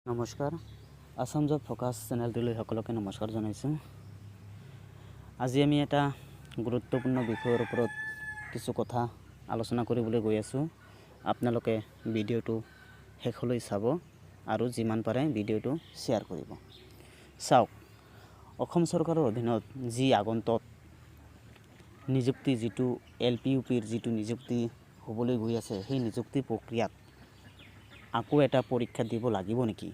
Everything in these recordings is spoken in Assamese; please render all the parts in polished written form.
নমস্কাৰ আসাম জব ফোকাস চেনেলটোলৈ সকলোকে নমস্কাৰ জনাইছোঁ। আজি আমি এটা গুৰুত্বপূৰ্ণ বিষয়ৰ ওপৰত কিছু কথা আলোচনা কৰিবলৈ গৈ আছোঁ। আপোনালোকে ভিডিঅ'টো শেষলৈ চাব আৰু যিমান পাৰে ভিডিঅ'টো শ্বেয়াৰ কৰিব। চাওক, অসম চৰকাৰৰ অধীনত যি আগন্তুক নিযুক্তি যিটো LPUPৰ যিটো নিযুক্তি হ'বলৈ গৈ আছে, সেই নিযুক্তি প্ৰক্ৰিয়াত আকৌ এটা পৰীক্ষা দিব লাগিব নেকি,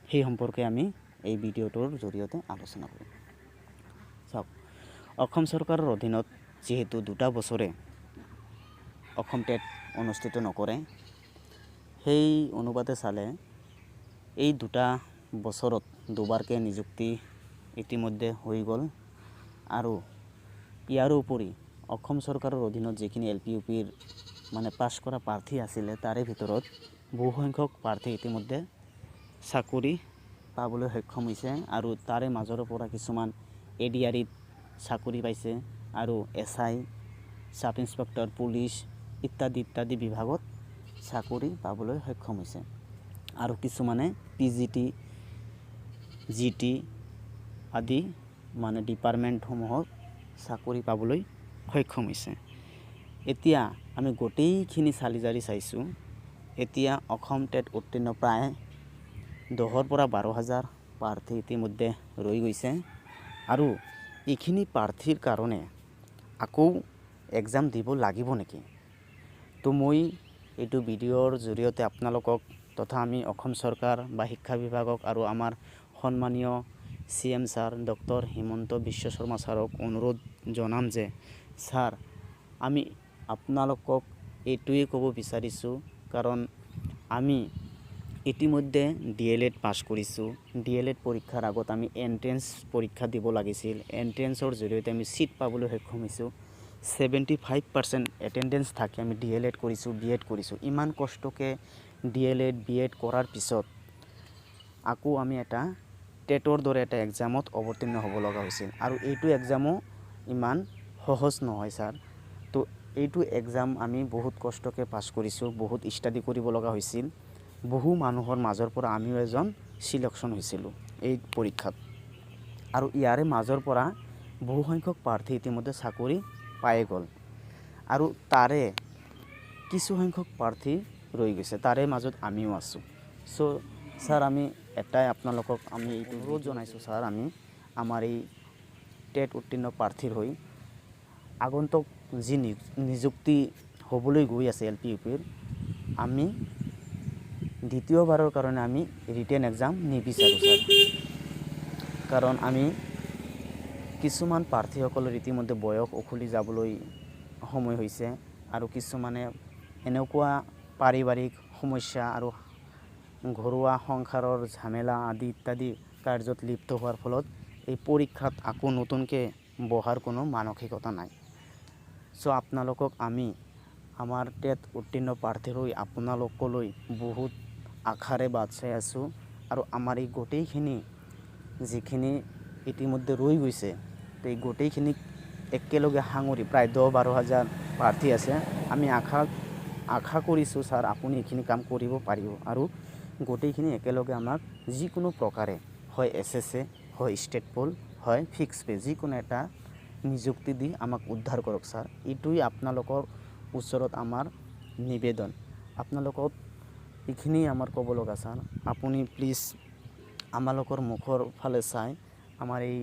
সেই সম্পৰ্কে আমি এই ভিডিঅ'টোৰ জৰিয়তে আলোচনা কৰিম। চাওক, অসম চৰকাৰৰ অধীনত যিহেতু 2 বছৰে অসম টেট অনুষ্ঠিত নকৰে, সেই অনুপাতে চালে এই 2 বছৰত দুবাৰকৈ নিযুক্তি ইতিমধ্যে হৈ গ'ল। আৰু ইয়াৰ উপৰি অসম চৰকাৰৰ অধীনত যিখিনি LPUPৰ মানে পাছ কৰা প্ৰাৰ্থী আছিলে, তাৰে ভিতৰত বহুসংখ্যক প্ৰাৰ্থী ইতিমধ্যে চাকৰি পাবলৈ সক্ষম হৈছে আৰু তাৰে মাজৰ পৰা কিছুমান ADREত চাকৰি পাইছে আৰু SI, সাব ইন্সপেক্টৰ, পুলিচ ইত্যাদি বিভাগত চাকৰি পাবলৈ সক্ষম হৈছে আৰু কিছুমানে PGT, GT আদি মানে ডিপাৰ্টমেণ্টসমূহত চাকৰি পাবলৈ সক্ষম হৈছে। এতিয়া আমি গোটেইখিনি চালি জাৰি চাইছোঁ। এতিয়া অসম টেট উত্তীৰ্ণ প্ৰায় 10,000 পৰা 12,000 প্ৰাৰ্থী ইতিমধ্যে ৰৈ গৈছে আৰু এইখিনি প্ৰাৰ্থীৰ কাৰণে আকৌ এক্সাম দিব লাগিব নেকি? তো মই এইটো ভিডিঅ'ৰ জৰিয়তে আপোনালোকক তথা আমি অসম চৰকাৰ বা শিক্ষা বিভাগক আৰু আমাৰ সন্মানীয় CM sir doctor Himanta Biswa Sarma ছাৰক অনুৰোধ জনাম যে ছাৰ, আমি আপোনালোকক এইটোৱে ক'ব বিচাৰিছোঁ, কাৰণ আমি ইতিমধ্যে DLED পাছ কৰিছোঁ। DLED পৰীক্ষাৰ আগত আমি এন্ট্ৰেন্স পৰীক্ষা দিব লাগিছিল। এন্ট্ৰেন্সৰ জৰিয়তে আমি চিট পাবলৈ সক্ষম হৈছোঁ। 75% এটেণ্ডেঞ্চ থাকে আমি DLED কৰিছোঁ, BEd কৰিছোঁ। ইমান কষ্টকৈ DLED BEd কৰাৰ পিছত আকৌ আমি এটা টেটৰ দৰে এটা এক্সামত অৱতীৰ্ণ হ'ব লগা হৈছিল আৰু এইটো এক্সামো ইমান সহজ নহয় ছাৰ। তো এইটো এক্সাম আমি বহুত কষ্টকৈ পাছ কৰিছোঁ, বহুত ষ্টাডি কৰিব লগা হৈছিল। বহু মানুহৰ মাজৰ পৰা আমিও এজন চিলেকশ্যন হৈছিলোঁ এই পৰীক্ষাত আৰু ইয়াৰে মাজৰ পৰা বহুসংখ্যক প্ৰাৰ্থী ইতিমধ্যে চাকৰি পাই গ'ল আৰু তাৰে কিছুসংখ্যক প্ৰাৰ্থী ৰৈ গৈছে, তাৰে মাজত আমিও আছোঁ। চ' ছাৰ, আমি এটাই আপোনালোকক আমি এইটো অনুৰোধ জনাইছোঁ ছাৰ, আমি আমাৰ এই টেট উত্তীৰ্ণ প্ৰাৰ্থীৰ হৈ আগন্তুক যি নিযুক্তি হ'বলৈ গৈ আছে LPUPৰ, আমি দ্বিতীয়বাৰৰ কাৰণে আমি ৰিটেন এক্সাম নিবিচাৰোঁ ছাৰ। কাৰণ আমি কিছুমান প্ৰাৰ্থীসকলৰ ইতিমধ্যে বয়স উকলি যাবলৈ সময় হৈছে আৰু কিছুমানে এনেকুৱা পাৰিবাৰিক সমস্যা আৰু ঘৰুৱা সংসাৰৰ ঝামেলা আদি ইত্যাদি কাৰ্যত লিপ্ত হোৱাৰ ফলত এই পৰীক্ষাত আকৌ নতুনকৈ বহাৰ কোনো মানসিকতা নাই। চ' আপোনালোকক আমি আমাৰ টেট উত্তীৰ্ণ প্ৰাৰ্থীৰ হৈ আপোনালোকলৈ বহুত আশাৰে বাট চাই আছোঁ আৰু আমাৰ এই গোটেইখিনি যিখিনি ইতিমধ্যে ৰৈ গৈছে, এই গোটেইখিনিক একেলগে সাঙুৰি প্ৰায় 10-12,000 প্ৰাৰ্থী আছে। আমি আশা কৰিছোঁ ছাৰ, আপুনি এইখিনি কাম কৰিব পাৰিব আৰু গোটেইখিনি একেলগে আমাক যিকোনো প্ৰকাৰে, হয় SSA, হয় ষ্টেট পোল, হয় ফিক্স পে, যিকোনো এটা নিযুক্তি দি আমাক উদ্ধাৰ কৰক ছাৰ। এইটোৱে আপোনালোকৰ ওচৰত আমাৰ নিবেদন। আপোনালোকক এইখিনি আমাৰ ক'ব লগা ছাৰ। আপুনি প্লিজ আমালোকৰ মুখৰ ফালে চাই, আমাৰ এই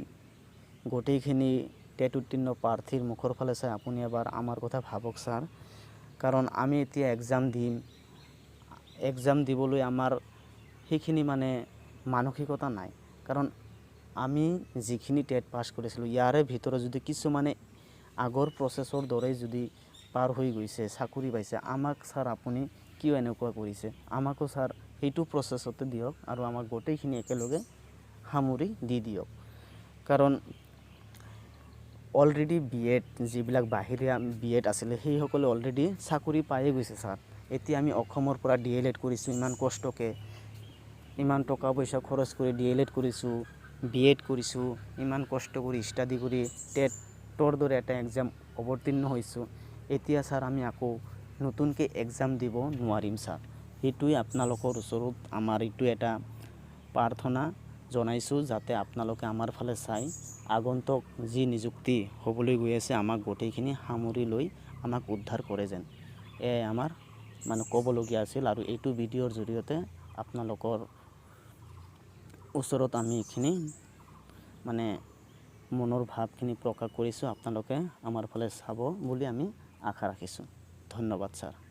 গোটেইখিনি টেট উত্তীৰ্ণ প্ৰাৰ্থীৰ মুখৰ ফালে চাই আপুনি এবাৰ আমাৰ কথা ভাবক ছাৰ। কাৰণ আমি এতিয়া এক্সাম দিবলৈ আমাৰ সেইখিনি মানে মানসিকতা নাই। কাৰণ আমি যিখিনি টেট পাছ কৰিছিলোঁ, ইয়াৰে ভিতৰত যদি কিছুমানে আগৰ প্ৰচেছৰ দৰেই যদি পাৰ হৈ গৈছে, চাকৰি পাইছে, আমাক ছাৰ আপুনি কিয় এনেকুৱা কৰিছে? আমাকো ছাৰ সেইটো প্ৰচেছতে দিয়ক আৰু আমাক গোটেইখিনি একেলগে সামৰি দি দিয়ক। কাৰণ অলৰেডি BEd যিবিলাক বাহিৰা BEd আছিলে, সেইসকলে অলৰেডি চাকৰি পায়ে গৈছে ছাৰ। এতিয়া আমি অসমৰ পৰা DLED কৰিছোঁ, ইমান কষ্টকৈ, ইমান টকা পইচা খৰচ কৰি DLED কৰিছোঁ, BEd কৰিছোঁ, ইমান কষ্ট কৰি ষ্টাডি কৰি টেটৰ দৰে এটা এক্সাম অৱতীৰ্ণ হৈছোঁ। এতিয়া ছাৰ আমি আকৌ নতুনকৈ এক্সাম দিব নোৱাৰিম ছাৰ। সেইটোৱে আপোনালোকৰ ওচৰত আমাৰ এইটো এটা প্ৰাৰ্থনা জনাইছোঁ যাতে আপোনালোকে আমাৰ ফালে চাই আগন্তুক যি নিযুক্তি হ'বলৈ গৈ আছে আমাক গোটেইখিনি সামৰি লৈ আমাক উদ্ধাৰ কৰে যেন এয়াই আমাৰ মানে ক'বলগীয়া আছিল। আৰু এইটো ভিডিঅ'ৰ জৰিয়তে আপোনালোকৰ ওচৰত আমি এইখিনি মানে মনৰ ভাৱখিনি প্ৰকাশ কৰিছোঁ। আপোনালোকে আমাৰ ফালে চাব বুলি আমি আশা ৰাখিছোঁ। ধন্যবাদ ছাৰ।